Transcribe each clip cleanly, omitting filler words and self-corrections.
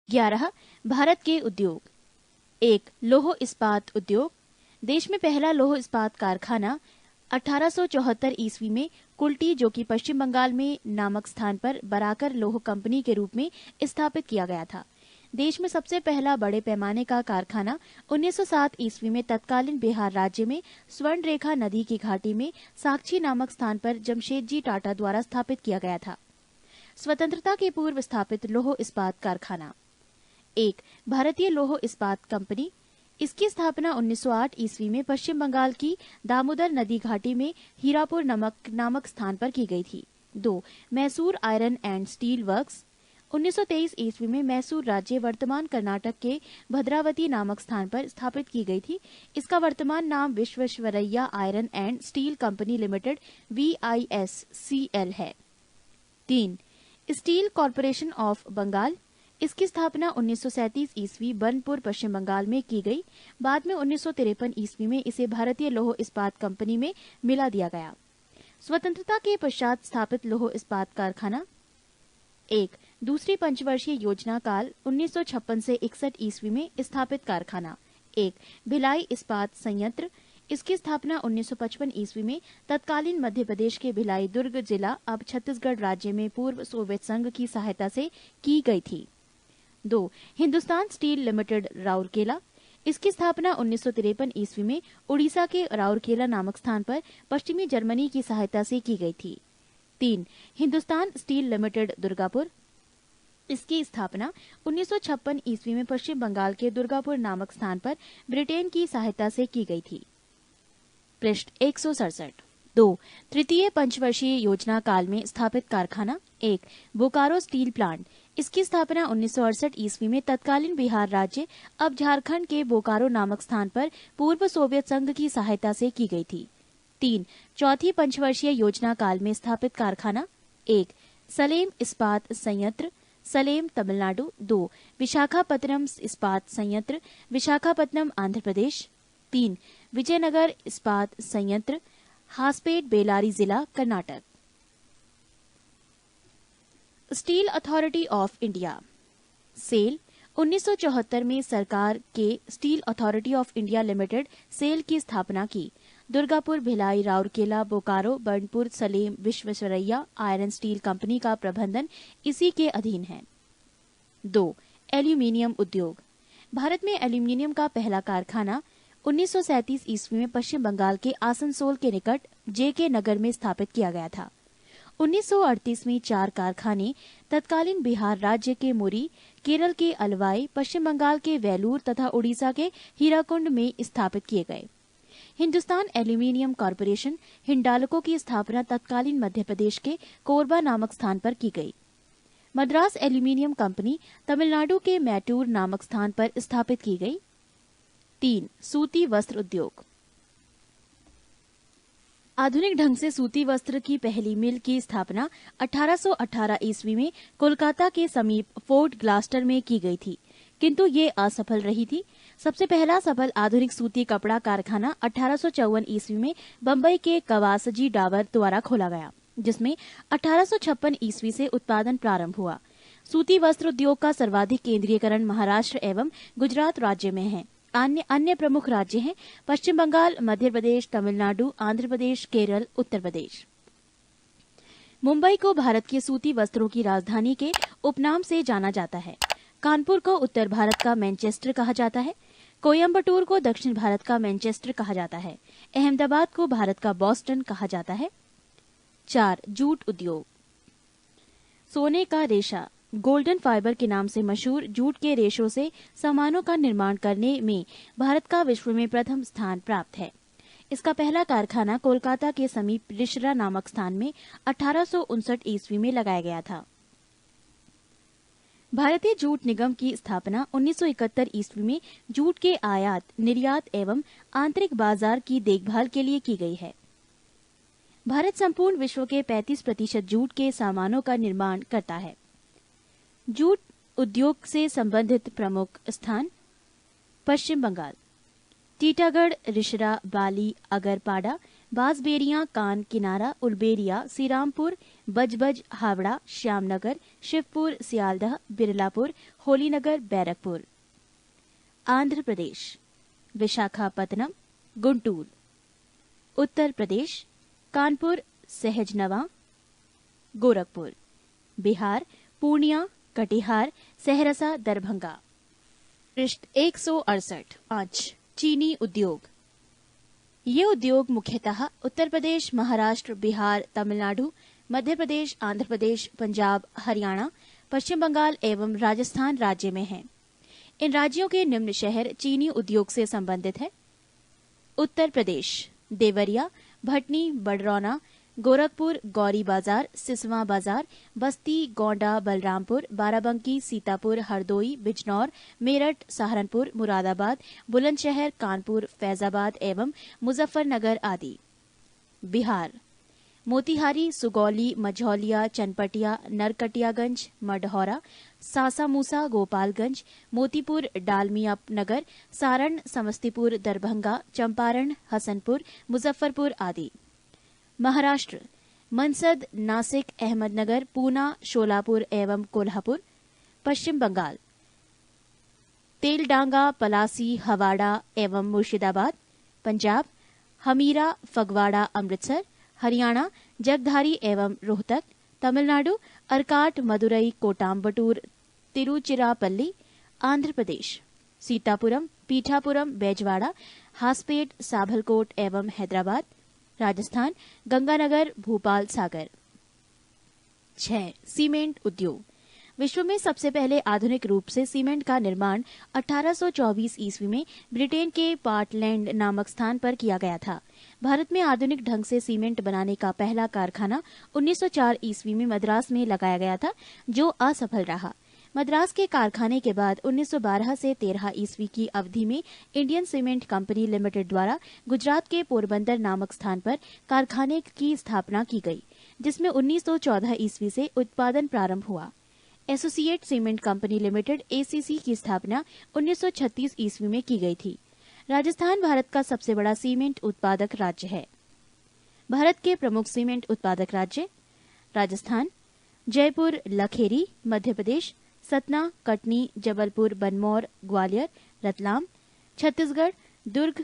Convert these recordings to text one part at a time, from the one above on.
11 भारत के उद्योग। 1 लौह इस्पात उद्योग। देश में पहला लौह इस्पात कारखाना 1874 ईस्वी में कुल्टी, जो कि पश्चिम बंगाल में नामक स्थान पर बराकर लौह कंपनी के रूप में स्थापित किया गया था। देश में सबसे पहला बड़े पैमाने का कारखाना 1907 ईस्वी में तत्कालीन बिहार राज्य में स्वर्ण रेखा नदी की घाटी में साक्षी नामक स्थान पर जमशेदजी टाटा द्वारा स्थापित किया गया था। स्वतंत्रता के पूर्व स्थापित लौह इस्पात कारखाना। 1 भारतीय लौह इस्पात कंपनी। इसकी स्थापना 1908 ईस्वी में पश्चिम बंगाल की दामोदर नदी घाटी में हीरापुर नामक स्थान पर की गई थी। 2 Mysore iron and steel works. 1923 ईस्वी में मैसूर राज्य वर्तमान कर्नाटक के भद्रावती नामक स्थान पर स्थापित की गई थी। इसका वर्तमान नाम Visvesvaraya iron and steel company limited VISCL है। 3 स्टील कॉरपोरेशन ऑफ बंगाल। इसकी स्थापना 1937 ईस्वी बनपुर पश्चिम बंगाल में की गई। बाद में 1953 ईस्वी में इसे भारतीय लौह इस्पात कंपनी में मिला दिया गया। स्वतंत्रता के पश्चात स्थापित लौह इस्पात कारखाना। 1 दूसरी पंचवर्षीय योजना काल 1956 से 61 ईस्वी में स्थापित कारखाना। 1 भिलाई इस्पात संयंत्र। इसकी स्थापना 1955 ईस्वी में तत्कालीन मध्य प्रदेश के भिलाई दुर्ग जिला अब छत्तीसगढ़ राज्य में पूर्व सोवियत संघ की सहायता से की गई थी। 2 हिंदुस्तान स्टील लिमिटेड राउरकेला। इसकी स्थापना 1953 ईस्वी में उड़ीसा के राउरकेला नामक स्थान पर पश्चिमी जर्मनी की सहायता से की गई थी। 3 हिंदुस्तान स्टील लिमिटेड दुर्गापुर। इसकी स्थापना 1956 ईस्वी में पश्चिम बंगाल के दुर्गापुर नामक स्थान पर ब्रिटेन की सहायता से की गई थी। पृष्ठ 167। 2 तृतीय पंचवर्षीय योजना काल में स्थापित कारखाना। 1 बोकारो स्टील प्लांट। इसकी स्थापना 1968 ईस्वी में तत्कालीन बिहार राज्य अब झारखंड के बोकारो नामक स्थान पर पूर्व सोवियत संघ की सहायता से की गई थी। 3 चौथी पंचवर्षीय योजना काल में स्थापित कारखाना। 1 सलेम इस्पात संयंत्र, सलेम तमिलनाडु। 2 विशाखापत्तनम इस्पात संयंत्र, विशाखापत्तनम आंध्र प्रदेश। 3 विजयनगर इस्पात संयंत्र, हासपेट बेलारी जिला Karnataka. Steel Authority of India SAIL. 1974 में सरकार के Steel Authority of India Limited SAIL की स्थापना की। Durgapur, Bhilai, Rourkela, Bokaro, Burnpur, Salem, Visvesvaraya iron steel company का प्रबंधन इसी के अधीन है। 2 एल्यूमीनियम उद्योग। भारत में एल्यूमीनियम का पहला कारखाना 1937 ईस्वी में पश्चिम बंगाल के आसनसोल के निकट JK नगर में स्थापित किया गया था। 1938 में 4 कारखाने तत्कालीन बिहार राज्य के मुरी, केरल के अलवाई, पश्चिम बंगाल के वेलूर तथा उड़ीसा के हीराकुंड में स्थापित किए गए। हिंदुस्तान एल्यूमीनियम कॉरपोरेशन हिंडाल्को की स्थापना तत्कालीन मध्य प्रदेश के कोरबा नामक स्थान पर की गई। मद्रास एल्यूमीनियम कंपनी तमिलनाडु के मैटूर नामक स्थान पर स्थापित की गई। 3 सूती वस्त्र उद्योग। आधुनिक ढंग से सूती वस्त्र की पहली मिल की स्थापना 1818 ईस्वी में कोलकाता के समीप फोर्ट ग्लास्टर में की गई थी, किंतु ये असफल रही थी। सबसे पहला सफल आधुनिक सूती कपड़ा कारखाना 1854 ईस्वी में बंबई के कवासजी डाबर द्वारा खोला गया, जिसमें 1856 ईस्वी से उत्पादन प्रारंभ हुआ। सूती वस्त्र उद्योग का सर्वाधिक केंद्रीयकरण महाराष्ट्र एवं गुजरात राज्य में है। अन्य प्रमुख राज्य हैं पश्चिम बंगाल, मध्य प्रदेश, तमिलनाडु, आंध्र प्रदेश, केरल, उत्तर प्रदेश। मुंबई को भारत के सूती वस्त्रों की राजधानी के उपनाम से जाना जाता है। कानपुर को उत्तर भारत का मैनचेस्टर कहा जाता है। कोयम्बटूर को दक्षिण भारत का मैनचेस्टर कहा जाता है। अहमदाबाद को भारत का बॉस्टन कहा जाता है। 4 जूट उद्योग। सोने का रेशा, गोल्डन फाइबर के नाम से मशहूर जूट के रेशों से सामानों का निर्माण करने में भारत का विश्व में प्रथम स्थान प्राप्त है। इसका पहला कारखाना कोलकाता के समीप रिशरा नामक स्थान में 1859 ईस्वी में लगाया गया था। भारतीय जूट निगम की स्थापना 1971 ईस्वी में जूट के आयात, निर्यात एवं आंतरिक बाजार की देखभाल के लिए की गई है। भारत संपूर्ण विश्व के 35% जूट के सामानों का निर्माण करता है। जूट उद्योग से संबंधित प्रमुख स्थान पश्चिम बंगाल, टीटागढ़, रिशरा, बाली, अगरपाड़ा, बांसबेरिया, कान किनारा, उलबेरिया, श्रीरामपुर, बजबज, हावड़ा, श्यामनगर, शिवपुर, सियालदह, बिरलापुर, होलीनगर, बैरकपुर। आंध्र प्रदेश विशाखापत्तनम, गुंटूर। उत्तर प्रदेश कानपुर, सहजनवा, गोरखपुर। बिहार पूर्णिया, कटिहार, सहरसा, दरभंगा। पृष्ठ 168। 5. चीनी उद्योग। ये उद्योग मुख्यतः उत्तर प्रदेश, महाराष्ट्र, बिहार, तमिलनाडु, मध्य प्रदेश, आंध्र प्रदेश, पंजाब, हरियाणा, पश्चिम बंगाल एवं राजस्थान राज्य में हैं। इन राज्यों के निम्न शहर चीनी उद्योग से संबंधित है। उत्तर प्रदेश देवरिया, भटनी, बड़रौना, गोरखपुर, गौरी बाजार, सिसवा बाजार, बस्ती, गोंडा, बलरामपुर, बाराबंकी, सीतापुर, हरदोई, बिजनौर, मेरठ, सहारनपुर, मुरादाबाद, बुलंदशहर, कानपुर, फैजाबाद एवं मुजफ्फरनगर आदि। बिहार मोतिहारी, सुगौली, मझौलिया, चनपटिया, नरकटियागंज, मढ़ौरा, सासामूसा, गोपालगंज, मोतीपुर, डालमिया नगर, सारण, समस्तीपुर, दरभंगा, चंपारण, हसनपुर, मुजफ्फरपुर आदि। महाराष्ट्र मनसद, नासिक, अहमदनगर, पूना, शोलापुर एवं कोल्हापुर। पश्चिम बंगाल तेलडांगा, पलासी, हवाड़ा एवं मुर्शिदाबाद। पंजाब हमीरा, फगवाड़ा, अमृतसर। हरियाणा जगधारी एवं रोहतक। तमिलनाडु अरकाट, मदुरई, कोटाम्बटूर, तिरुचिरापल्ली। आंध्र प्रदेश सीतापुरम, पीठापुरम, बेजवाड़ा, हासपेट, साभलकोट एवं हैदराबाद। राजस्थान गंगानगर, भोपाल, सागर। 6. सीमेंट उद्योग। विश्व में सबसे पहले आधुनिक रूप से सीमेंट का निर्माण 1824 ईस्वी में ब्रिटेन के पार्टलैंड नामक स्थान पर किया गया था। भारत में आधुनिक ढंग से सीमेंट बनाने का पहला कारखाना 1904 ईस्वी में मद्रास में लगाया गया था, जो असफल रहा। मद्रास के कारखाने के बाद 1912 से 13 ईस्वी की अवधि में इंडियन सीमेंट कंपनी लिमिटेड द्वारा गुजरात के पोरबंदर नामक स्थान पर कारखाने की स्थापना की गई, जिसमें 1914 ईस्वी से उत्पादन प्रारंभ हुआ। Associate cement company limited ACC की स्थापना 1936 ईस्वी में की गई थी। राजस्थान भारत का सबसे बड़ा सीमेंट उत्पादक राज्य है। भारत के प्रमुख सीमेंट उत्पादक राज्य राजस्थान, जयपुर, लखेरी, मध्य प्रदेश, सतना, कटनी, जबलपुर, बनमौर, ग्वालियर, रतलाम। छत्तीसगढ़ दुर्ग,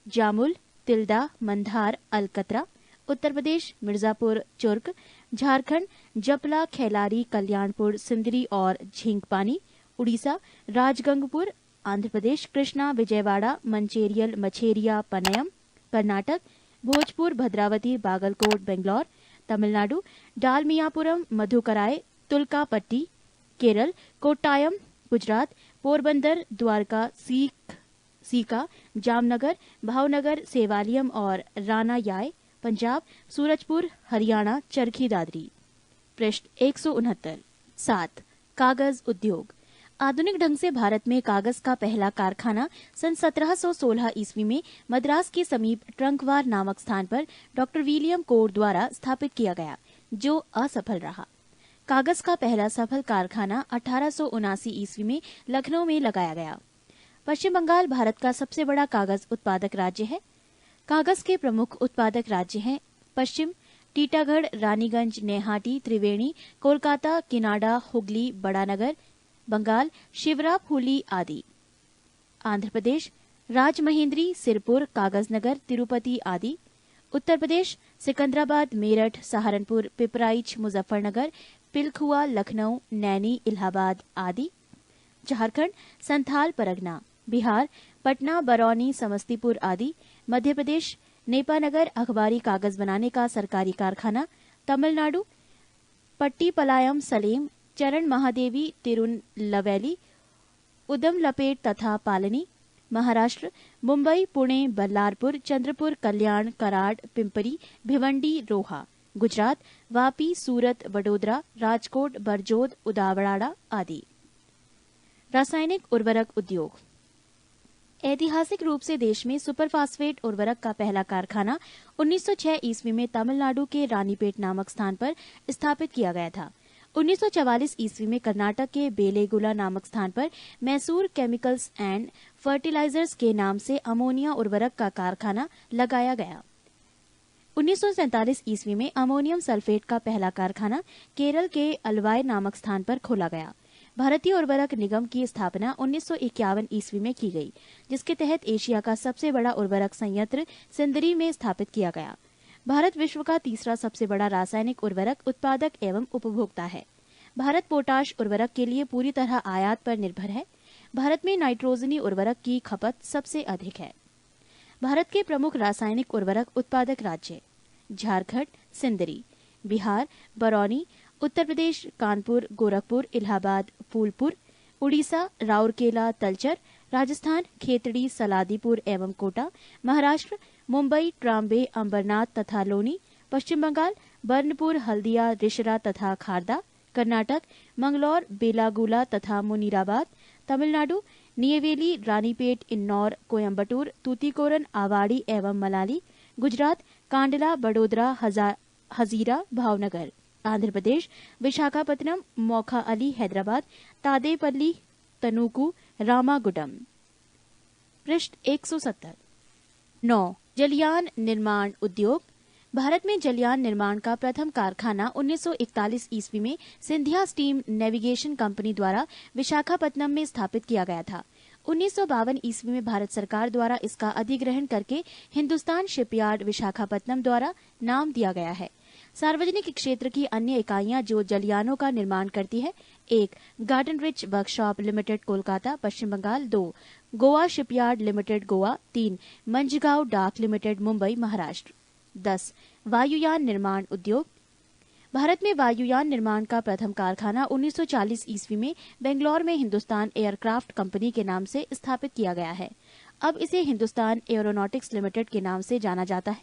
जामुल, तिल्दा, मंधार, अलकतरा। उत्तर प्रदेश मिर्जापुर, चुर्क। झारखंड जपला, खैलारी, कल्याणपुर, सिंदरी और झींकपानी। उड़ीसा राजगंगपुर। आंध्र प्रदेश कृष्णा, विजयवाड़ा, मंचेरियल, मछेरिया, पनयम। कर्नाटक भोजपुर, भद्रावती, बागलकोट, बेंगलौर। तमिलनाडु डालमियापुरम, मधुकराय, तुलकापट्टी। केरल कोट्टायम। गुजरात पोरबंदर, द्वारका, सीका, जामनगर, भावनगर, सेवालियम और रानायाय। पंजाब सूरजपुर। हरियाणा चरखी दादरी। पृष्ठ 169। 7. कागज उद्योग। आधुनिक ढंग से भारत में कागज का पहला कारखाना सन 1716 ईस्वी में मद्रास के समीप ट्रंकवार नामक स्थान पर डॉक्टर विलियम कोर द्वारा स्थापित किया गया, जो असफल रहा। कागज का पहला सफल कारखाना 1879 ईस्वी में लखनऊ में लगाया गया। पश्चिम बंगाल भारत का सबसे बड़ा कागज उत्पादक राज्य है। कागज के प्रमुख उत्पादक राज्य हैं पश्चिम टीटागढ़, रानीगंज, नेहाटी, त्रिवेणी, कोलकाता, किनाडा, हुगली, बड़ानगर। बंगाल शिवराफुली आदि। आंध्र प्रदेश राजमहेंद्री, सिरपुर, कागजनगर, तिरुपति आदि। उत्तर प्रदेश सिकंदराबाद, मेरठ, सहारनपुर, पिपराइच, मुजफ्फरनगर, पिलखुआ, लखनऊ, नैनी, इलाहाबाद आदि। झारखंड संथाल परगना। बिहार पटना, बरौनी, समस्तीपुर आदि। मध्य प्रदेश नेपानगर, अखबारी कागज बनाने का सरकारी कारखाना। तमिलनाडु पट्टीपलायम, सलेम, चरण महादेवी, तिरुनलवेली, उदमलपेट तथा पालनी। महाराष्ट्र मुंबई, पुणे, बल्लारपुर, चंद्रपुर, कल्याण, कराड, पिंपरी, भिवंडी, रोहा। गुजरात वापी, सूरत, वडोदरा, राजकोट, बरजोद, उदावड़ाड़ा आदि। रासायनिक उर्वरक उद्योग। ऐतिहासिक रूप से देश में सुपरफास्फेट उर्वरक का पहला कारखाना 1906 ईस्वी में तमिलनाडु के रानीपेट नामक स्थान पर स्थापित किया गया था। 1944 ईस्वी में कर्नाटक के बेलेगुला नामक स्थान पर मैसूर केमिकल्स एंड फर्टिलाइजर्स के नाम से अमोनिया उर्वरक का कारखाना लगाया गया। 1947 ईस्वी में अमोनियम सल्फेट का पहला कारखाना केरल के अलवाय नामक स्थान पर खोला गया। भारतीय उर्वरक निगम की स्थापना 1951 ईस्वी में की गई, जिसके तहत एशिया का सबसे बड़ा उर्वरक संयंत्र सिंदरी में स्थापित किया गया। भारत विश्व का तीसरा सबसे बड़ा रासायनिक उर्वरक उत्पादक एवं उपभोक्ता है। भारत पोटाश उर्वरक के लिए पूरी तरह आयात पर निर्भर है। भारत में नाइट्रोजनी उर्वरक की खपत सबसे अधिक है। भारत के प्रमुख रासायनिक उर्वरक उत्पादक राज्य: झारखंड, सिंदरी; बिहार, बरौनी; उत्तर प्रदेश, कानपुर, गोरखपुर, इलाहाबाद, फूलपुर; उड़ीसा, राउरकेला, तलचर; राजस्थान, खेतड़ी, सलादीपुर एवं कोटा; महाराष्ट्र, मुंबई, ट्राम्बे, अंबरनाथ तथा लोनी; पश्चिम बंगाल, बर्नपुर, हल्दिया, रिशरा तथा खारदा; कर्नाटक, मंगलौर, बेलागुला तथा मुनीराबाद; तमिलनाडु, नियवेली, रानीपेट, इन्नौर, कोयम्बटूर, तूतीकोरन, आवाड़ी एवं मलाली; गुजरात, कांडला, बड़ोदरा, हजीरा, भावनगर; आंध्र प्रदेश, विशाखापत्तनम, मोखा अली, हैदराबाद, तादेपल्ली, तनुकू, रामागुडम। पृष्ठ 170। 9. जलयान निर्माण उद्योग। भारत में जलयान निर्माण का प्रथम कारखाना 1941 ईस्वी में सिंधिया स्टीम नेविगेशन कंपनी द्वारा विशाखापत्तनम में स्थापित किया गया था। 1952 ईस्वी में भारत सरकार द्वारा इसका अधिग्रहण करके हिंदुस्तान शिपयार्ड विशाखापत्तनम द्वारा नाम दिया गया है। सार्वजनिक क्षेत्र की अन्य इकाइयां जो जलयानों का निर्माण करती है: 1. Garden reach workshop limited, Kolkata, Paschim Bengal. 2. Goa shipyard limited, Goa. 3. Mazagaon dock limited, Mumbai, Maharashtra. 10. वायुयान निर्माण उद्योग। भारत में वायुयान निर्माण का प्रथम कारखाना 1940 ईस्वी में बेंगलौर में हिंदुस्तान एयरक्राफ्ट कंपनी के नाम से स्थापित किया गया है। अब इसे हिंदुस्तान एरोनॉटिक्स लिमिटेड के नाम से जाना जाता है।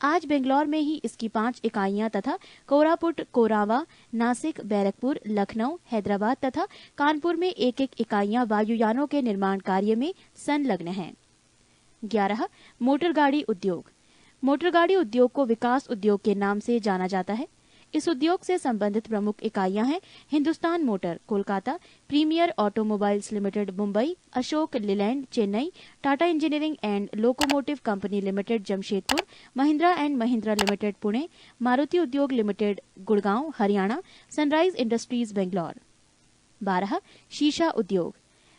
आज बेंगलौर में ही इसकी 5 इकाइयां तथा कोरापुट, कोरावा, नासिक, बैरकपुर, लखनऊ, हैदराबाद तथा कानपुर में एक इकाइयां वायुयानों के निर्माण कार्य में संलग्न हैं। 11. मोटरगाड़ी उद्योग। मोटरगाड़ी उद्योग को विकास उद्योग के नाम से जाना जाता है। इस उद्योग से संबंधित प्रमुख इकाइयां हैं: Hindustan motor, Kolkata; premier automobiles limited, Mumbai; Ashok Leyland, Chennai; Tata engineering and locomotive company limited, Jamshedpur; Mahindra and Mahindra limited, Pune; Maruti Udyog limited, Gurgaon, Haryana; sunrise industries, Bangalore. 12. शीशा उद्योग।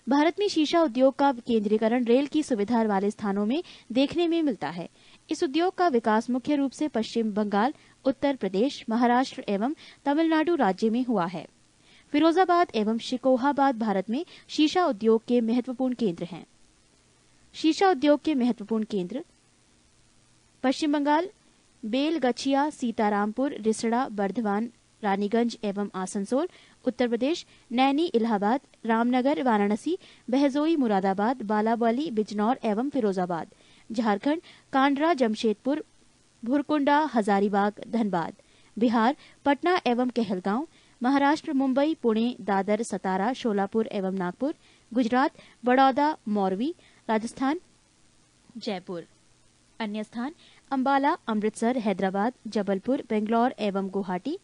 भारत में शीशा उद्योग का केंद्रीकरण रेल की सुविधा वाले स्थानों में देखने में मिलता है। इस उद्योग का विकास मुख्य रूप से पश्चिम बंगाल, उत्तर प्रदेश, महाराष्ट्र एवं तमिलनाडु राज्य में हुआ है। फिरोजाबाद एवं शिकोहाबाद भारत में शीशा उद्योग के महत्वपूर्ण केंद्र हैं। शीशा उद्योग के महत्वपूर्ण केंद्र: पश्चिम बंगाल, बेलगछिया, सीतारामपुर, रिसड़ा, बर्धवान, रानीगंज एवं आसनसोल; उत्तर प्रदेश, नैनी, इलाहाबाद, रामनगर, वाराणसी, बहजोई, मुरादाबाद, बालाबली, बिजनौर एवं फिरोजाबाद; झारखंड, कांडरा, जमशेदपुर, भुरकुंडा, हजारीबाग, धनबाद; बिहार, पटना एवं कहलगांव; महाराष्ट्र, मुंबई, पुणे, दादर, सतारा, शोलापुर एवं नागपुर; गुजरात, बड़ौदा, मोरवी; राजस्थान, जयपुर। अन्य स्थान: अंबाला, अमृतसर, हैदराबाद, जबलपुर, बेंगलौर एवं गुवाहाटी।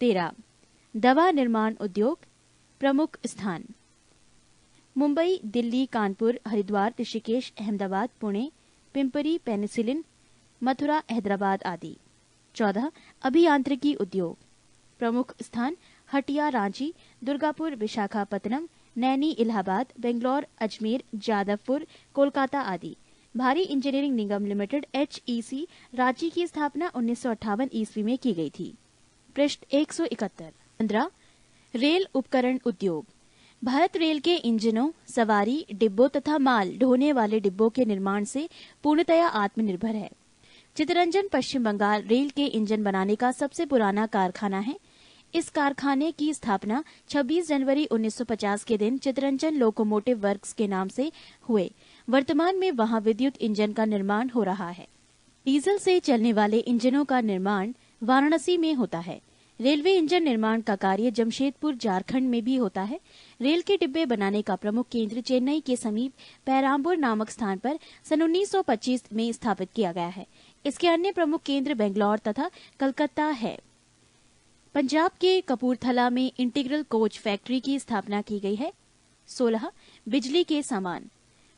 13. दवा निर्माण उद्योग। प्रमुख स्थान: मुंबई, दिल्ली, कानपुर, हरिद्वार, ऋषिकेश, अहमदाबाद, पुणे, पिंपरी, पेनिसिलिन, मथुरा, हैदराबाद आदि। 14. अभियांत्रिकी उद्योग। प्रमुख स्थान: हटिया, रांची, दुर्गापुर, विशाखापत्तनम, नैनी, इलाहाबाद, बेंगलौर, अजमेर, जादवपुर, कोलकाता आदि। भारी इंजीनियरिंग निगम लिमिटेड, HEC, रांची की स्थापना 1958 ईस्वी में की गई थी। पृष्ठ 171। 15. रेल उपकरण उद्योग। भारत रेल के इंजनों, सवारी डिब्बों तथा माल ढोने वाले डिब्बों के निर्माण से पूर्णतया आत्मनिर्भर है। चितरंजन पश्चिम बंगाल रेल के इंजन बनाने का सबसे पुराना कारखाना है। इस कारखाने की स्थापना 26 जनवरी 1950 के दिन चितरंजन लोकोमोटिव वर्क्स के नाम से हुए। वर्तमान में वहां विद्युत इंजन का निर्माण हो रहा है। डीजल से चलने वाले इंजनों का निर्माण वाराणसी में होता है। रेलवे इंजन निर्माण का कार्य जमशेदपुर, झारखंड में भी होता है। रेल के डिब्बे बनाने का प्रमुख केंद्र चेन्नई के समीप पैराम्बूर नामक स्थान पर सन 1925 में स्थापित किया गया है। इसके अन्य प्रमुख केंद्र बेंगलौर तथा कलकत्ता है। पंजाब के कपूरथला में इंटीग्रल कोच फैक्ट्री की स्थापना की गई है। 16. बिजली के सामान।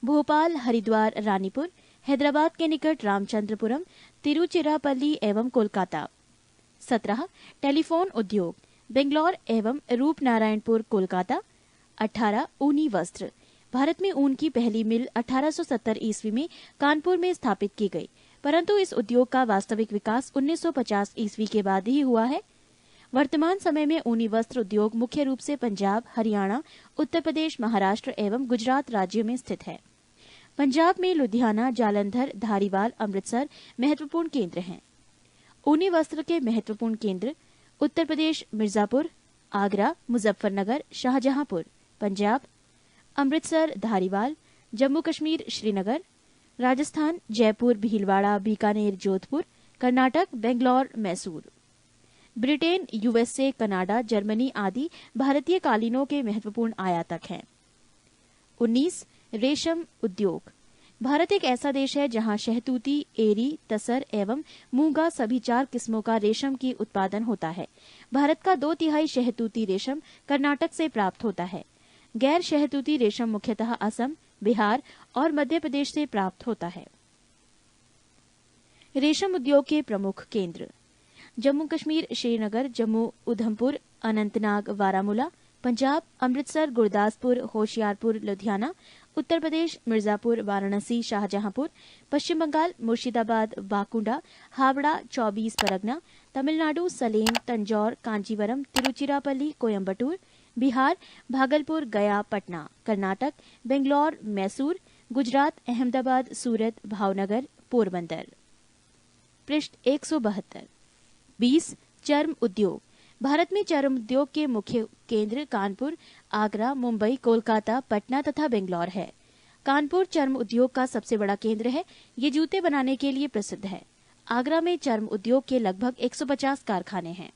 भोपाल, हरिद्वार, रानीपुर, हैदराबाद के निकट रामचंद्रपुरम, तिरुचिरापल्ली एवं कोलकाता। 17 टेलीफोन उद्योग, बेंगलोर एवं रूपनारायणपुर, कोलकाता। 18 ऊनी वस्त्र, भारत में ऊन की पहली मिल 1870 ईस्वी में कानपुर में स्थापित की गई, परंतु इस उद्योग का वास्तविक विकास 1950 ईस्वी के बाद ही हुआ है। वर्तमान समय में ऊनी वस्त्र उद्योग मुख्य रूप से पंजाब, हरियाणा, उत्तर प्रदेश, महाराष्ट्र एवं गुजरात राज्यों में स्थित है। पंजाब में लुधियाना, जालंधर, धारीवाल, अमृतसर महत्वपूर्ण केंद्र हैं। ऊनी वस्त्र के महत्वपूर्ण केंद्र Uttar Pradesh Mirzapur, Agra, Muzaffarnagar, Shahjahanpur, Punjab Amritsar, Dhariwal, Jammu Kashmir Srinagar, Rajasthan Jaipur, Bhilwara, Bikaner, Jodhpur, Karnataka Bangalore, Mysore. Britain, USA, Canada, Germany आदि भारतीय कालीनों के महत्वपूर्ण आयातक हैं। 19 रेशम उद्योग, भारत एक ऐसा देश है जहां शहतूती, एरी, तसर एवं मूंगा सभी 4 किस्मों का रेशम की उत्पादन होता है। भारत का 2/3 शहतूती रेशम कर्नाटक से प्राप्त होता है। गैर शहतूती रेशम मुख्यतः असम, बिहार और मध्य प्रदेश से प्राप्त होता है। रेशम उद्योग के प्रमुख केंद्र जम्मू कश्मीर श्रीनगर, जम्मू उधमपुर, अनंतनाग बारामूला, पंजाब अमृतसर, गुरदासपुर, होशियारपुर, लुधियाना, उत्तर प्रदेश मिर्जापुर, वाराणसी, शाहजहांपुर, पश्चिम बंगाल मुर्शिदाबाद, बांकुड़ा, हावड़ा, 24 परगना, तमिलनाडु सलेम, तंजौर, कांचीवरम, तिरुचिरापल्ली, कोयम्बटूर, बिहार भागलपुर, गया, पटना, कर्नाटक बेंगलोर, मैसूर, गुजरात अहमदाबाद, सूरत, भावनगर, पोरबंदर। पृष्ठ 172। 20 चर्म उद्योग, भारत में चर्म उद्योग के मुख्य केंद्र कानपुर, आगरा, मुंबई, कोलकाता, पटना तथा बेंगलोर है। कानपुर चर्म उद्योग का सबसे बड़ा केंद्र है। ये जूते बनाने के लिए प्रसिद्ध है। आगरा में चर्म उद्योग के लगभग 150 कारखाने हैं।